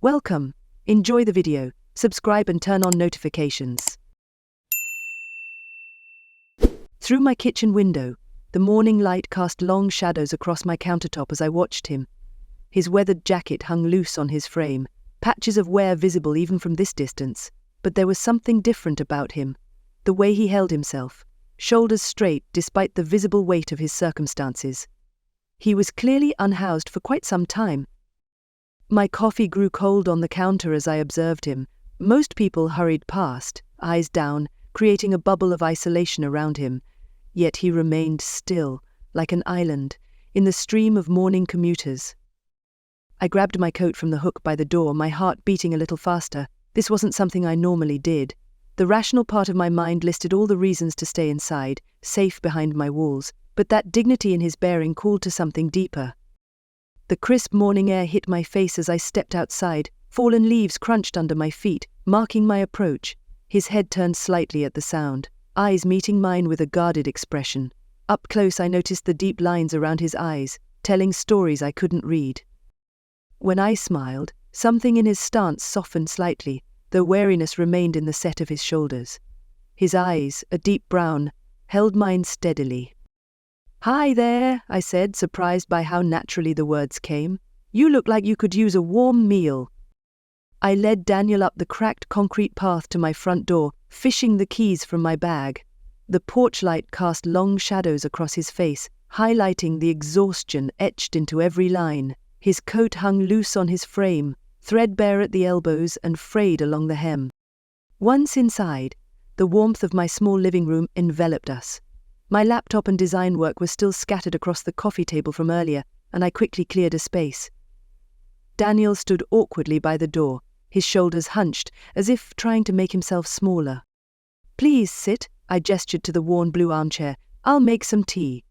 Welcome. Enjoy the video, subscribe and turn on notifications. Through my kitchen window, the morning light cast long shadows across my countertop as I watched him. His weathered jacket hung loose on his frame, patches of wear visible even from this distance, but there was something different about him. The way he held himself, shoulders straight despite the visible weight of his circumstances. He was clearly unhoused for quite some time. My coffee grew cold on the counter as I observed him. Most people hurried past, eyes down, creating a bubble of isolation around him. Yet he remained still, like an island, in the stream of morning commuters. I grabbed my coat from the hook by the door, my heart beating a little faster. This wasn't something I normally did. The rational part of my mind listed all the reasons to stay inside, safe behind my walls, but that dignity in his bearing called to something deeper. The crisp morning air hit my face as I stepped outside. Fallen leaves crunched under my feet, marking my approach. His head turned slightly at the sound, eyes meeting mine with a guarded expression. Up close I noticed the deep lines around his eyes, telling stories I couldn't read. When I smiled, something in his stance softened slightly, though wariness remained in the set of his shoulders. His eyes, a deep brown, held mine steadily. "Hi there," I said, surprised by how naturally the words came. "You look like you could use a warm meal." I led Daniel up the cracked concrete path to my front door, fishing the keys from my bag. The porch light cast long shadows across his face, highlighting the exhaustion etched into every line. His coat hung loose on his frame, threadbare at the elbows and frayed along the hem. Once inside, the warmth of my small living room enveloped us. My laptop and design work were still scattered across the coffee table from earlier, and I quickly cleared a space. Daniel stood awkwardly by the door, his shoulders hunched, as if trying to make himself smaller. "Please sit," I gestured to the worn blue armchair. "I'll make some tea."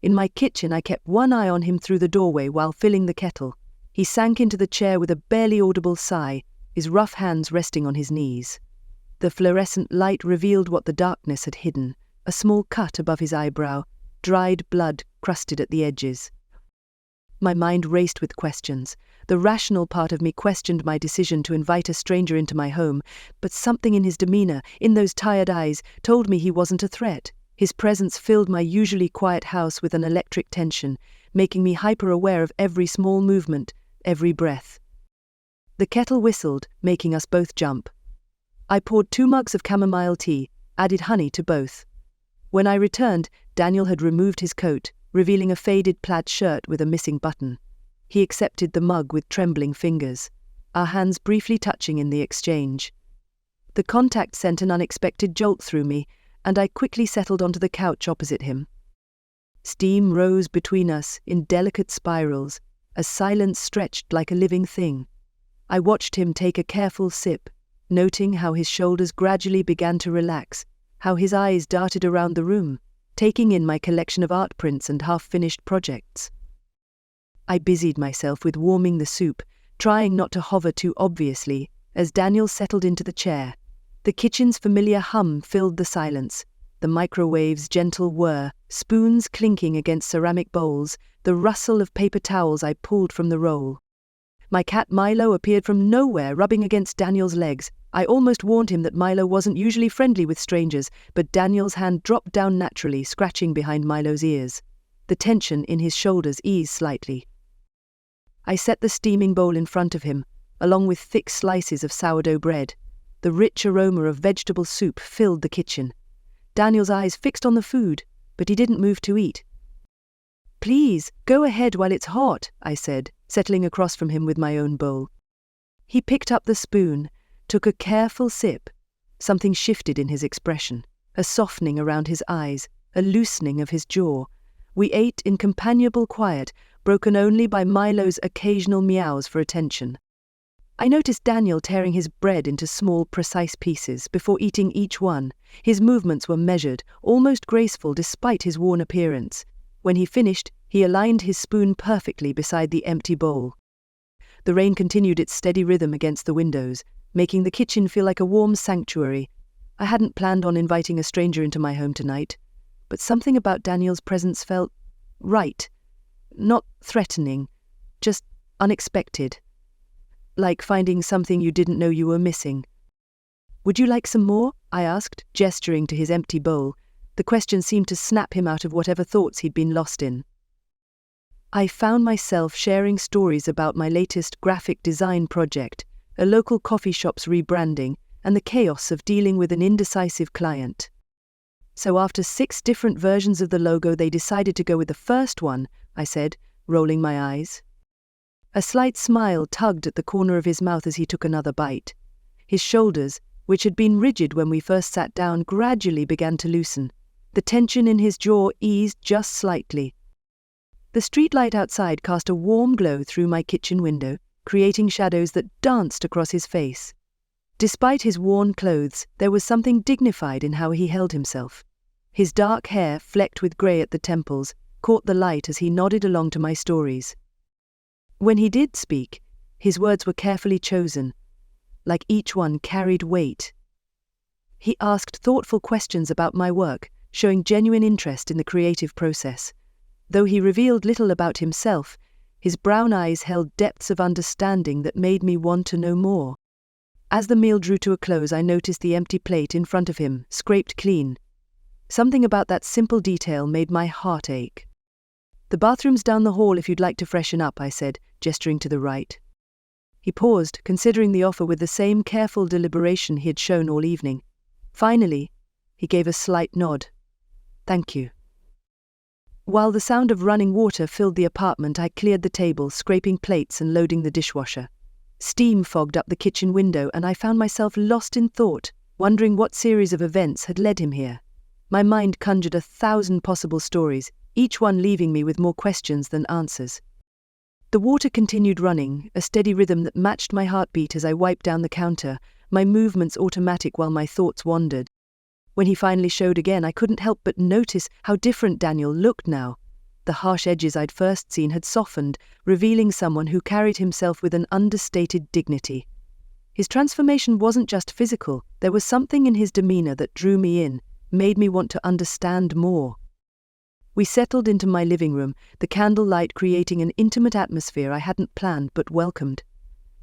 In my kitchen I kept one eye on him through the doorway while filling the kettle. He sank into the chair with a barely audible sigh, his rough hands resting on his knees. The fluorescent light revealed what the darkness had hidden, a small cut above his eyebrow, dried blood crusted at the edges. My mind raced with questions. The rational part of me questioned my decision to invite a stranger into my home, but something in his demeanor, in those tired eyes, told me he wasn't a threat. His presence filled my usually quiet house with an electric tension, making me hyper-aware of every small movement, every breath. The kettle whistled, making us both jump. I poured 2 mugs of chamomile tea, added honey to both. When I returned, Daniel had removed his coat, revealing a faded plaid shirt with a missing button. He accepted the mug with trembling fingers, our hands briefly touching in the exchange. The contact sent an unexpected jolt through me, and I quickly settled onto the couch opposite him. Steam rose between us in delicate spirals, as silence stretched like a living thing. I watched him take a careful sip, noting how his shoulders gradually began to relax, how his eyes darted around the room, taking in my collection of art prints and half-finished projects. I busied myself with warming the soup, trying not to hover too obviously, as Daniel settled into the chair. The kitchen's familiar hum filled the silence, the microwave's gentle whir, spoons clinking against ceramic bowls, the rustle of paper towels I pulled from the roll. My cat Milo appeared from nowhere, rubbing against Daniel's legs. I almost warned him that Milo wasn't usually friendly with strangers, but Daniel's hand dropped down naturally, scratching behind Milo's ears. The tension in his shoulders eased slightly. I set the steaming bowl in front of him, along with thick slices of sourdough bread. The rich aroma of vegetable soup filled the kitchen. Daniel's eyes fixed on the food, but he didn't move to eat. "Please, go ahead while it's hot," I said, settling across from him with my own bowl. He picked up the spoon, took a careful sip. Something shifted in his expression, a softening around his eyes, a loosening of his jaw. We ate in companionable quiet, broken only by Milo's occasional meows for attention. I noticed Daniel tearing his bread into small, precise pieces before eating each one. His movements were measured, almost graceful despite his worn appearance. When he finished, he aligned his spoon perfectly beside the empty bowl. The rain continued its steady rhythm against the windows, making the kitchen feel like a warm sanctuary. I hadn't planned on inviting a stranger into my home tonight, but something about Daniel's presence felt right. Not threatening, just unexpected. like finding something you didn't know you were missing. "Would you like some more?" I asked, gesturing to his empty bowl. The question seemed to snap him out of whatever thoughts he'd been lost in. I found myself sharing stories about my latest graphic design project, a local coffee shop's rebranding, and the chaos of dealing with an indecisive client. "So after 6 different versions of the logo, they decided to go with the first one," I said, rolling my eyes. A slight smile tugged at the corner of his mouth as he took another bite. His shoulders, which had been rigid when we first sat down, gradually began to loosen. The tension in his jaw eased just slightly. The streetlight outside cast a warm glow through my kitchen window, creating shadows that danced across his face. Despite his worn clothes, there was something dignified in how he held himself. His dark hair, flecked with grey at the temples, caught the light as he nodded along to my stories. When he did speak, his words were carefully chosen, like each one carried weight. He asked thoughtful questions about my work, showing genuine interest in the creative process. Though he revealed little about himself, his brown eyes held depths of understanding that made me want to know more. As the meal drew to a close, I noticed the empty plate in front of him, scraped clean. Something about that simple detail made my heart ache. "The bathroom's down the hall if you'd like to freshen up," I said, gesturing to the right. He paused, considering the offer with the same careful deliberation he had shown all evening. Finally, he gave a slight nod. "Thank you." While the sound of running water filled the apartment, I cleared the table, scraping plates and loading the dishwasher. Steam fogged up the kitchen window, and I found myself lost in thought, wondering what series of events had led him here. My mind conjured 1,000 possible stories, each one leaving me with more questions than answers. The water continued running, a steady rhythm that matched my heartbeat as I wiped down the counter, my movements automatic while my thoughts wandered. When he finally showed again, I couldn't help but notice how different Daniel looked now. The harsh edges I'd first seen had softened, revealing someone who carried himself with an understated dignity. His transformation wasn't just physical, there was something in his demeanor that drew me in, made me want to understand more. We settled into my living room, the candlelight creating an intimate atmosphere I hadn't planned but welcomed.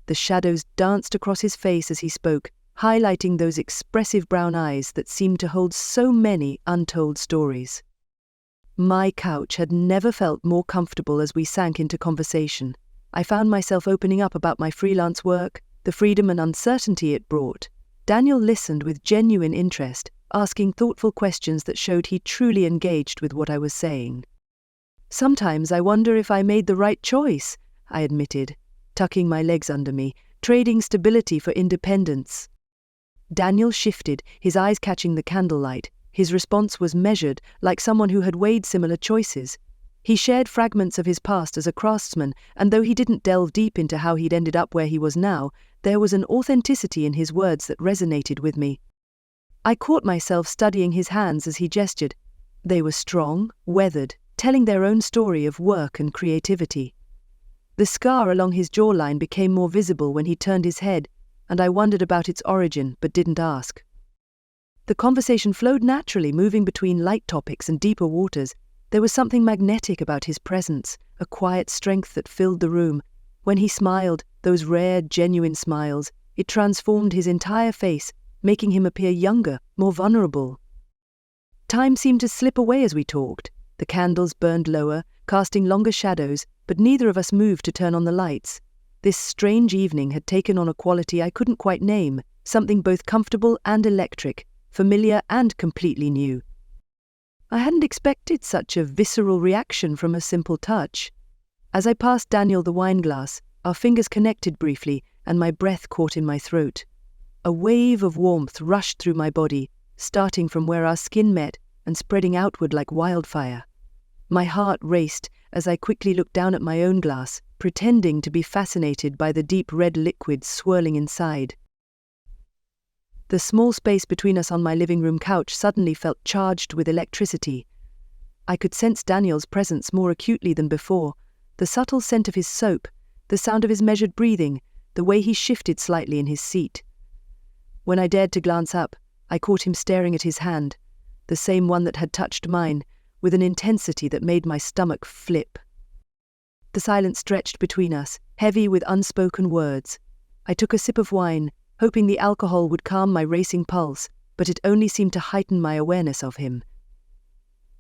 The shadows danced across his face as he spoke, highlighting those expressive brown eyes that seemed to hold so many untold stories. My couch had never felt more comfortable as we sank into conversation. I found myself opening up about my freelance work, the freedom and uncertainty it brought. Daniel listened with genuine interest, asking thoughtful questions that showed he truly engaged with what I was saying. "Sometimes I wonder if I made the right choice," I admitted, tucking my legs under me, trading stability for independence. Daniel shifted, his eyes catching the candlelight. His response was measured, like someone who had weighed similar choices. He shared fragments of his past as a craftsman, and though he didn't delve deep into how he'd ended up where he was now, there was an authenticity in his words that resonated with me. I caught myself studying his hands as he gestured. They were strong, weathered, telling their own story of work and creativity. The scar along his jawline became more visible when he turned his head, and I wondered about its origin but didn't ask. The conversation flowed naturally, moving between light topics and deeper waters. There was something magnetic about his presence, a quiet strength that filled the room. When he smiled, those rare, genuine smiles, it transformed his entire face, making him appear younger, more vulnerable. Time seemed to slip away as we talked. The candles burned lower, casting longer shadows, but neither of us moved to turn on the lights. This strange evening had taken on a quality I couldn't quite name, something both comfortable and electric, familiar and completely new. I hadn't expected such a visceral reaction from a simple touch. As I passed Daniel the wine glass, our fingers connected briefly, and my breath caught in my throat. A wave of warmth rushed through my body, starting from where our skin met and spreading outward like wildfire. My heart raced as I quickly looked down at my own glass, pretending to be fascinated by the deep red liquid swirling inside. The small space between us on my living room couch suddenly felt charged with electricity. I could sense Daniel's presence more acutely than before, the subtle scent of his soap, the sound of his measured breathing, the way he shifted slightly in his seat. When I dared to glance up, I caught him staring at his hand, the same one that had touched mine, with an intensity that made my stomach flip. The silence stretched between us, heavy with unspoken words. I took a sip of wine, hoping the alcohol would calm my racing pulse, but it only seemed to heighten my awareness of him.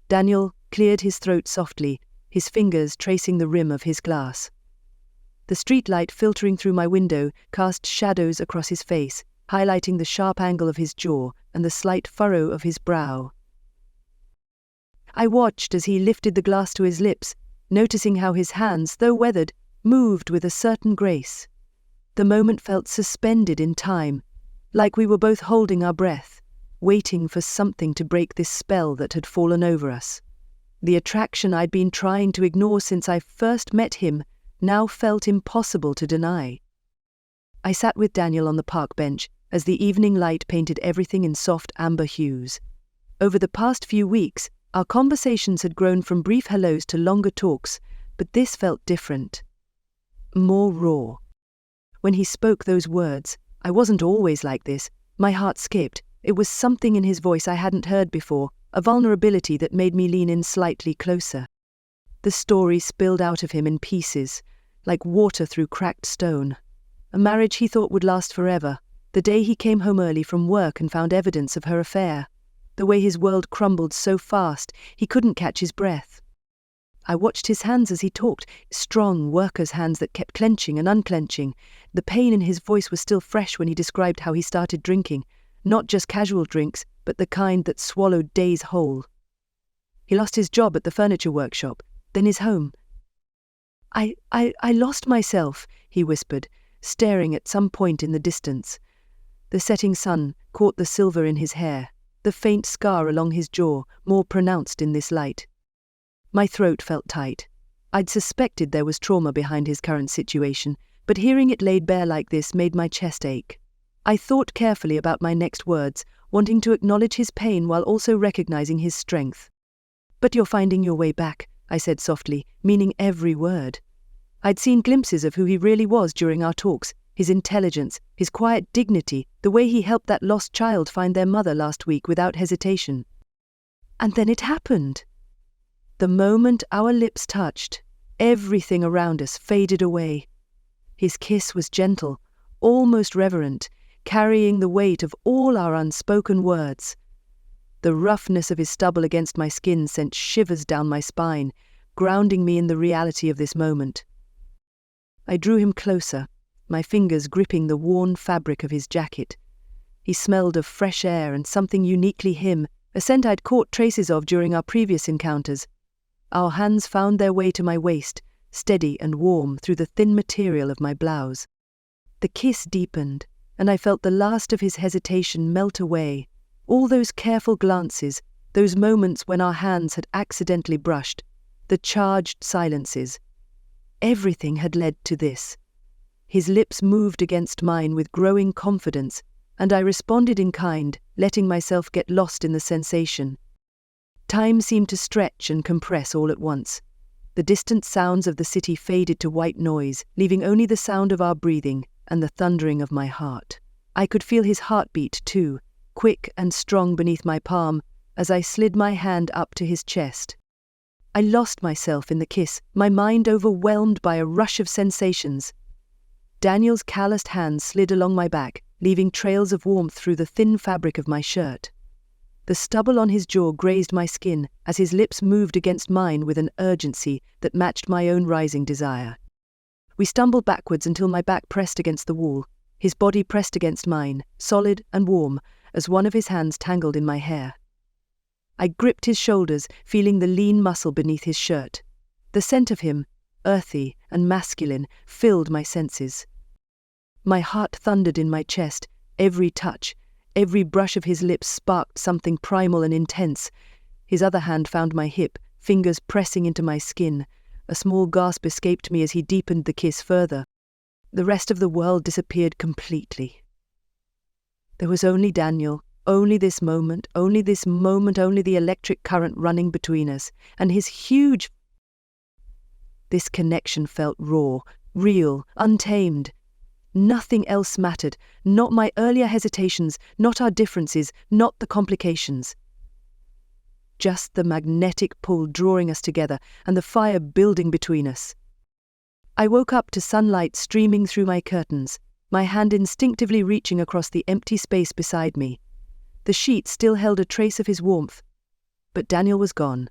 Daniel cleared his throat softly, his fingers tracing the rim of his glass. The streetlight filtering through my window cast shadows across his face, highlighting the sharp angle of his jaw and the slight furrow of his brow. I watched as he lifted the glass to his lips, noticing how his hands, though weathered, moved with a certain grace. The moment felt suspended in time, like we were both holding our breath, waiting for something to break this spell that had fallen over us. The attraction I'd been trying to ignore since I first met him now felt impossible to deny. I sat with Daniel on the park bench as the evening light painted everything in soft amber hues. Over the past few weeks, our conversations had grown from brief hellos to longer talks, but this felt different. More raw. When he spoke those words, I wasn't always like this. My heart skipped. It was something in his voice I hadn't heard before, a vulnerability that made me lean in slightly closer. The story spilled out of him in pieces, like water through cracked stone. A marriage he thought would last forever, the day he came home early from work and found evidence of her affair, the way his world crumbled so fast he couldn't catch his breath. I watched his hands as he talked, strong worker's hands that kept clenching and unclenching. The pain in his voice was still fresh when he described how he started drinking, not just casual drinks, but the kind that swallowed days whole. He lost his job at the furniture workshop, then his home. I lost myself, he whispered, staring at some point in the distance. The setting sun caught the silver in his hair, the faint scar along his jaw, more pronounced in this light. My throat felt tight. I'd suspected there was trauma behind his current situation, but hearing it laid bare like this made my chest ache. I thought carefully about my next words, wanting to acknowledge his pain while also recognizing his strength. "But you're finding your way back," I said softly, meaning every word. I'd seen glimpses of who he really was during our talks, his intelligence, his quiet dignity, the way he helped that lost child find their mother last week without hesitation. And then it happened. The moment our lips touched, everything around us faded away. His kiss was gentle, almost reverent, carrying the weight of all our unspoken words. The roughness of his stubble against my skin sent shivers down my spine, grounding me in the reality of this moment. I drew him closer, my fingers gripping the worn fabric of his jacket. He smelled of fresh air and something uniquely him, a scent I'd caught traces of during our previous encounters. Our hands found their way to my waist, steady and warm through the thin material of my blouse. The kiss deepened, and I felt the last of his hesitation melt away. All those careful glances, those moments when our hands had accidentally brushed, the charged silences. Everything had led to this. His lips moved against mine with growing confidence, and I responded in kind, letting myself get lost in the sensation. Time seemed to stretch and compress all at once. The distant sounds of the city faded to white noise, leaving only the sound of our breathing and the thundering of my heart. I could feel his heartbeat too, quick and strong beneath my palm, as I slid my hand up to his chest. I lost myself in the kiss, my mind overwhelmed by a rush of sensations. Daniel's calloused hands slid along my back, leaving trails of warmth through the thin fabric of my shirt. The stubble on his jaw grazed my skin as his lips moved against mine with an urgency that matched my own rising desire. We stumbled backwards until my back pressed against the wall, his body pressed against mine, solid and warm, as one of his hands tangled in my hair. I gripped his shoulders, feeling the lean muscle beneath his shirt. The scent of him, earthy and masculine, filled my senses. My heart thundered in my chest, every touch, every brush of his lips sparked something primal and intense. His other hand found my hip, fingers pressing into my skin. A small gasp escaped me as he deepened the kiss further. The rest of the world disappeared completely. There was only Daniel, only this moment, only the electric current running between us, and his huge... This connection felt raw, real, untamed. Nothing else mattered, not my earlier hesitations, not our differences, not the complications. Just the magnetic pull drawing us together and the fire building between us. I woke up to sunlight streaming through my curtains, my hand instinctively reaching across the empty space beside me. The sheet still held a trace of his warmth, but Daniel was gone.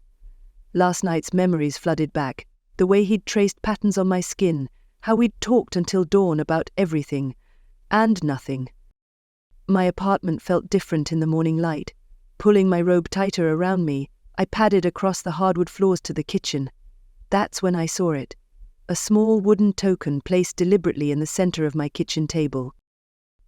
Last night's memories flooded back, the way he'd traced patterns on my skin, how we'd talked until dawn about everything and nothing. My apartment felt different in the morning light. Pulling my robe tighter around me, I padded across the hardwood floors to the kitchen. That's when I saw it. A small wooden token placed deliberately in the center of my kitchen table.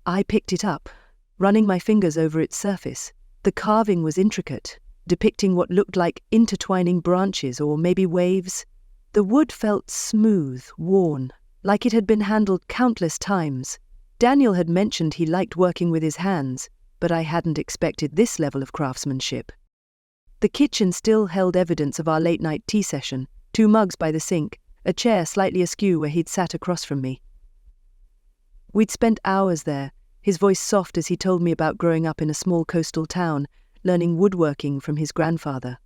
I picked it up, running my fingers over its surface. The carving was intricate, depicting what looked like intertwining branches or maybe waves. The wood felt smooth, worn, like it had been handled countless times. Daniel had mentioned he liked working with his hands, but I hadn't expected this level of craftsmanship. The kitchen still held evidence of our late-night tea session, 2 mugs by the sink, a chair slightly askew where he'd sat across from me. We'd spent hours there, his voice soft as he told me about growing up in a small coastal town, learning woodworking from his grandfather.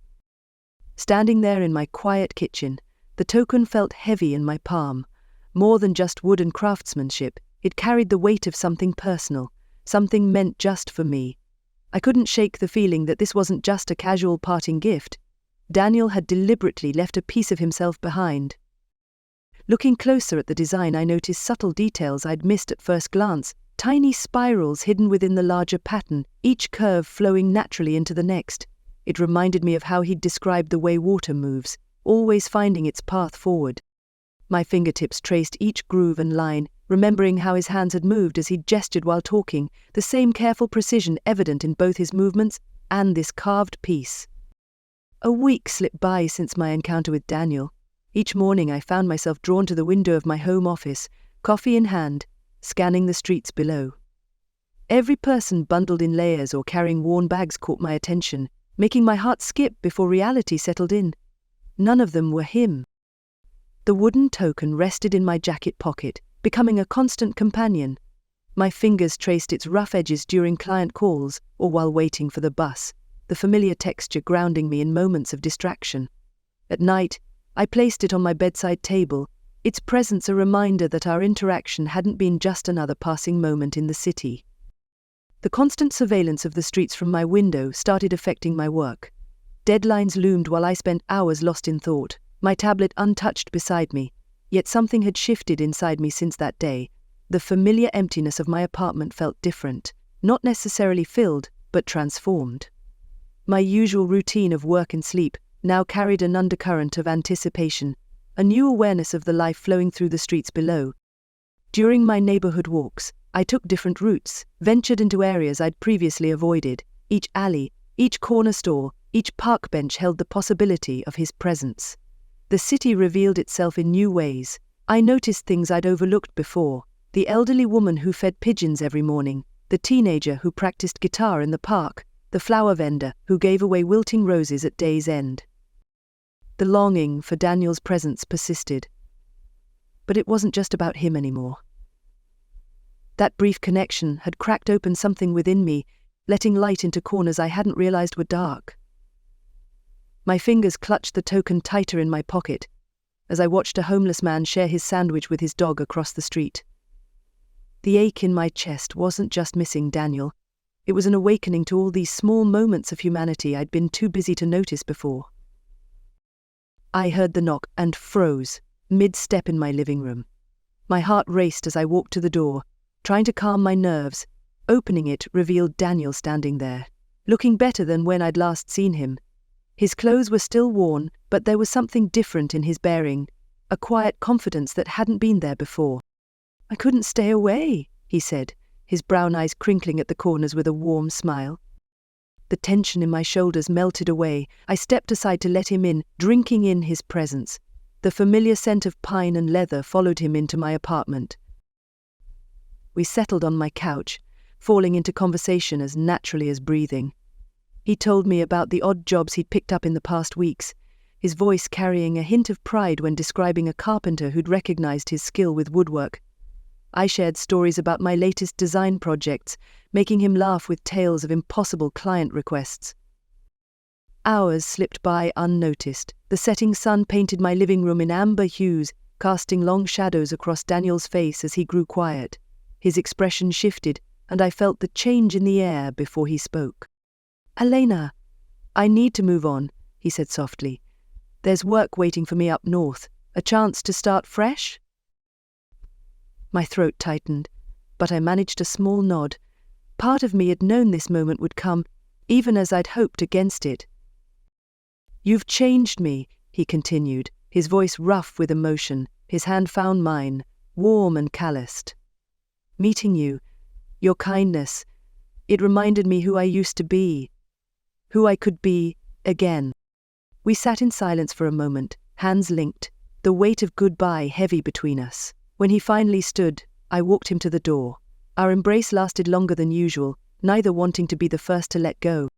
Standing there in my quiet kitchen, the token felt heavy in my palm. More than just wood and craftsmanship, it carried the weight of something personal, something meant just for me. I couldn't shake the feeling that this wasn't just a casual parting gift. Daniel had deliberately left a piece of himself behind. Looking closer at the design, I noticed subtle details I'd missed at first glance, tiny spirals hidden within the larger pattern, each curve flowing naturally into the next. It reminded me of how he'd described the way water moves, always finding its path forward. My fingertips traced each groove and line, remembering how his hands had moved as he'd gestured while talking, the same careful precision evident in both his movements and this carved piece. A week slipped by since my encounter with Daniel. Each morning I found myself drawn to the window of my home office, coffee in hand, scanning the streets below. Every person bundled in layers or carrying worn bags caught my attention, making my heart skip before reality settled in. None of them were him. The wooden token rested in my jacket pocket, becoming a constant companion. My fingers traced its rough edges during client calls or while waiting for the bus, the familiar texture grounding me in moments of distraction. At night, I placed it on my bedside table, its presence a reminder that our interaction hadn't been just another passing moment in the city. The constant surveillance of the streets from my window started affecting my work. Deadlines loomed while I spent hours lost in thought, my tablet untouched beside me. Yet something had shifted inside me since that day. The familiar emptiness of my apartment felt different, not necessarily filled, but transformed. My usual routine of work and sleep now carried an undercurrent of anticipation, a new awareness of the life flowing through the streets below. During my neighborhood walks, I took different routes, ventured into areas I'd previously avoided. Each alley, each corner store, each park bench held the possibility of his presence. The city revealed itself in new ways. I noticed things I'd overlooked before. The elderly woman who fed pigeons every morning, the teenager who practiced guitar in the park, the flower vendor who gave away wilting roses at day's end. The longing for Daniel's presence persisted. But it wasn't just about him anymore. That brief connection had cracked open something within me, letting light into corners I hadn't realized were dark. My fingers clutched the token tighter in my pocket as I watched a homeless man share his sandwich with his dog across the street. The ache in my chest wasn't just missing Daniel. It was an awakening to all these small moments of humanity I'd been too busy to notice before. I heard the knock and froze, mid-step in my living room. My heart raced as I walked to the door, trying to calm my nerves. Opening it revealed Daniel standing there, looking better than when I'd last seen him. His clothes were still worn, but there was something different in his bearing, a quiet confidence that hadn't been there before. "I couldn't stay away," he said, his brown eyes crinkling at the corners with a warm smile. The tension in my shoulders melted away. I stepped aside to let him in, drinking in his presence. The familiar scent of pine and leather followed him into my apartment. We settled on my couch, falling into conversation as naturally as breathing. He told me about the odd jobs he'd picked up in the past weeks, his voice carrying a hint of pride when describing a carpenter who'd recognized his skill with woodwork. I shared stories about my latest design projects, making him laugh with tales of impossible client requests. Hours slipped by unnoticed. The setting sun painted my living room in amber hues, casting long shadows across Daniel's face as he grew quiet. His expression shifted, and I felt the change in the air before he spoke. "Elena, I need to move on," he said softly. "There's work waiting for me up north, a chance to start fresh?" My throat tightened, but I managed a small nod. Part of me had known this moment would come, even as I'd hoped against it. "You've changed me," he continued, his voice rough with emotion. His hand found mine, warm and calloused. "Meeting you, your kindness, it reminded me who I used to be, who I could be again." We sat in silence for a moment, hands linked, the weight of goodbye heavy between us. When he finally stood, I walked him to the door. Our embrace lasted longer than usual, neither wanting to be the first to let go.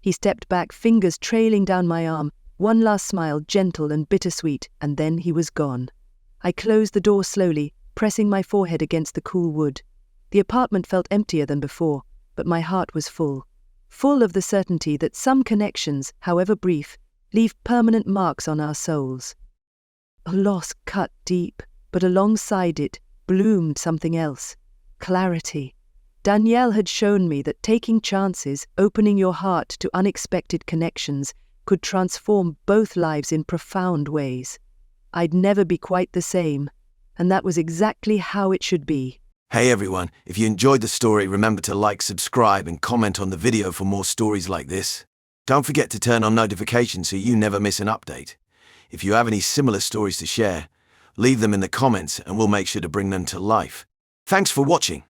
He stepped back, fingers trailing down my arm, one last smile, gentle and bittersweet, and then he was gone. I closed the door slowly, pressing my forehead against the cool wood. The apartment felt emptier than before, but my heart was full of the certainty that some connections, however brief, leave permanent marks on our souls. A loss cut deep, but alongside it bloomed something else: clarity. Danielle had shown me that taking chances, opening your heart to unexpected connections, could transform both lives in profound ways. I'd never be quite the same, and that was exactly how it should be. Hey everyone, if you enjoyed the story, remember to like, subscribe and comment on the video for more stories like this. Don't forget to turn on notifications so you never miss an update. If you have any similar stories to share, leave them in the comments and we'll make sure to bring them to life. Thanks for watching.